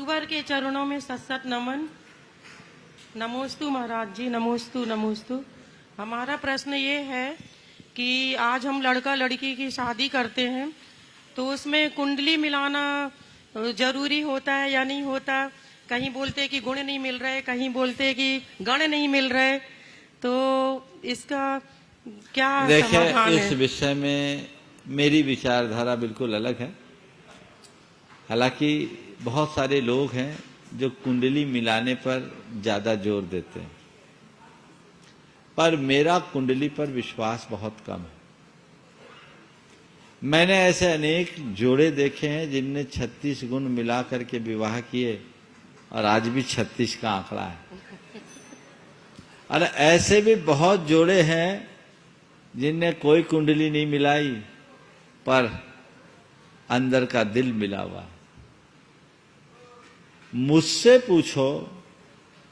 गुरुवर के चरणों में सत नमन। नमोस्तु महाराज जी, नमोस्तु नमोस्तु। हमारा प्रश्न ये है कि आज हम लड़का लड़की की शादी करते हैं तो उसमें कुंडली मिलाना जरूरी होता है या नहीं होता? कहीं बोलते कि गुण नहीं मिल रहे, कहीं बोलते कि गण नहीं मिल रहे, तो इसका क्या समाधान है? इस विषय में मेरी विचारधारा बिल्कुल अलग है। हालांकि बहुत सारे लोग हैं जो कुंडली मिलाने पर ज्यादा जोर देते हैं, पर मेरा कुंडली पर विश्वास बहुत कम है। मैंने ऐसे अनेक जोड़े देखे हैं जिनने 36 गुण मिला करके विवाह किए और आज भी 36 का आंकड़ा है। और ऐसे भी बहुत जोड़े हैं जिनने कोई कुंडली नहीं मिलाई पर अंदर का दिल मिला हुआ है। मुझसे पूछो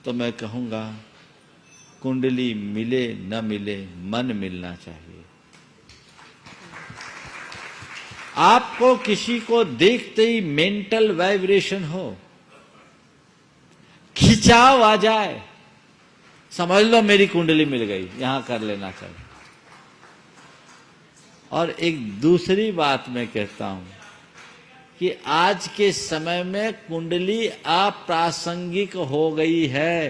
तो मैं कहूंगा कुंडली मिले न मिले, मन मिलना चाहिए। आपको किसी को देखते ही मेंटल वाइब्रेशन हो, खिंचाव आ जाए, समझ लो मेरी कुंडली मिल गई, यहां कर लेना चाहिए। और एक दूसरी बात मैं कहता हूं कि आज के समय में कुंडली अप्रासंगिक हो गई है,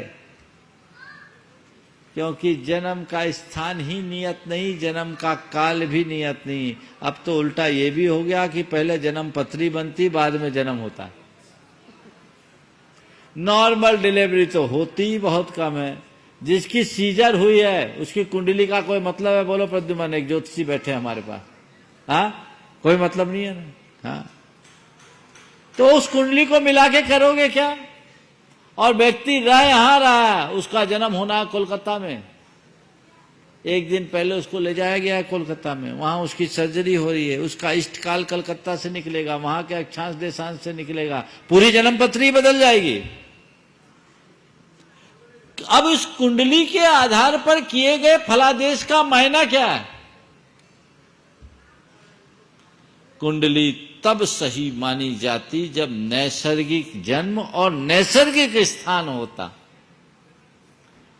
क्योंकि जन्म का स्थान ही नियत नहीं, जन्म का काल भी नियत नहीं। अब तो उल्टा ये भी हो गया कि पहले जन्म पत्री बनती, बाद में जन्म होता है। नॉर्मल डिलीवरी तो होती ही बहुत कम है। जिसकी सीजर हुई है उसकी कुंडली का कोई मतलब है? बोलो प्रद्युमन, एक ज्योतिषी बैठे हमारे पास, हाँ, कोई मतलब नहीं है ना। हाँ, तो उस कुंडली को मिला के करोगे क्या? और व्यक्ति यहां रहा, उसका जन्म होना है कोलकाता में, एक दिन पहले उसको ले जाया गया है कोलकाता में, वहां उसकी सर्जरी हो रही है, उसका इष्टकाल कलकत्ता से निकलेगा, वहां के अक्षांश देशांश से निकलेगा, पूरी जन्म पत्री बदल जाएगी। अब इस कुंडली के आधार पर किए गए फलादेश का मायना क्या है? कुंडली तब सही मानी जाती जब नैसर्गिक जन्म और नैसर्गिक स्थान होता।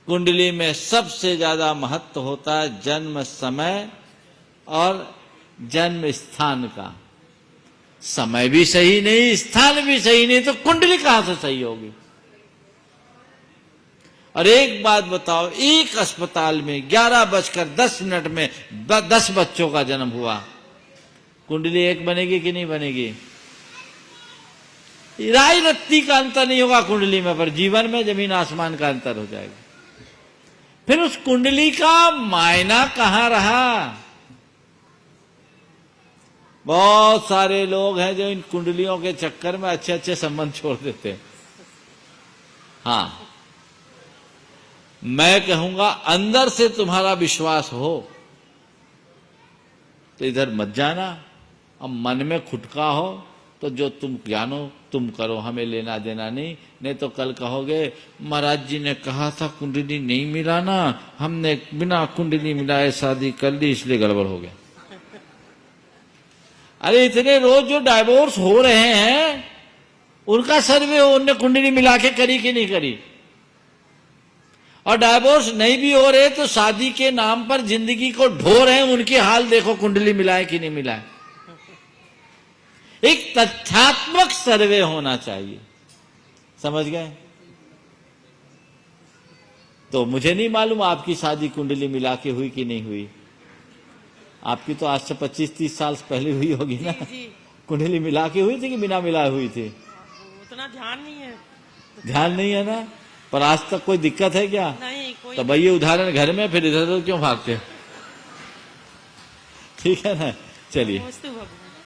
कुंडली में सबसे ज्यादा महत्व होता है जन्म समय और जन्म स्थान का। समय भी सही नहीं, स्थान भी सही नहीं, तो कुंडली कहां से सही होगी? और एक बात बताओ, एक अस्पताल में 11:10 में 10 बच्चों का जन्म हुआ, कुंडली एक बनेगी कि नहीं बनेगी? राई रत्ती का अंतर नहीं होगा कुंडली में, पर जीवन में जमीन आसमान का अंतर हो जाएगा। फिर उस कुंडली का मायना कहां रहा? बहुत सारे लोग हैं जो इन कुंडलियों के चक्कर में अच्छे अच्छे संबंध छोड़ देते हैं। हाँ, मैं कहूंगा अंदर से तुम्हारा विश्वास हो तो इधर मत जाना, अब मन में खुटका हो तो जो तुम जानो तुम करो, हमें लेना देना नहीं। नहीं तो कल कहोगे महाराज जी ने कहा था कुंडली नहीं मिलाना, हमने बिना कुंडली मिलाए शादी कर ली, इसलिए गड़बड़ हो गया। अरे इतने रोज जो डाइवोर्स हो रहे हैं उनका सर्वे हो, उनने कुंडली मिला के करी कि नहीं करी? और डाइवोर्स नहीं भी हो रहे तो शादी के नाम पर जिंदगी को ढो रहे हैं, उनकी हाल देखो, कुंडली मिलाए कि नहीं मिलाए। एक तथ्यात्मक सर्वे होना चाहिए, समझ गए? तो मुझे नहीं मालूम आपकी शादी कुंडली मिला के हुई कि नहीं हुई। आपकी तो आज से 25-30 साल पहले हुई होगी ना? जी। कुंडली मिला के हुई थी कि बिना मिलाए हुई थी? उतना ध्यान नहीं है। ध्यान नहीं है ना? पर आज तक कोई दिक्कत है क्या? नहीं, कोई। तो भाई ये उदाहरण घर में, फिर इधर उधर क्यों भागते? ठीक है ना, चलिए।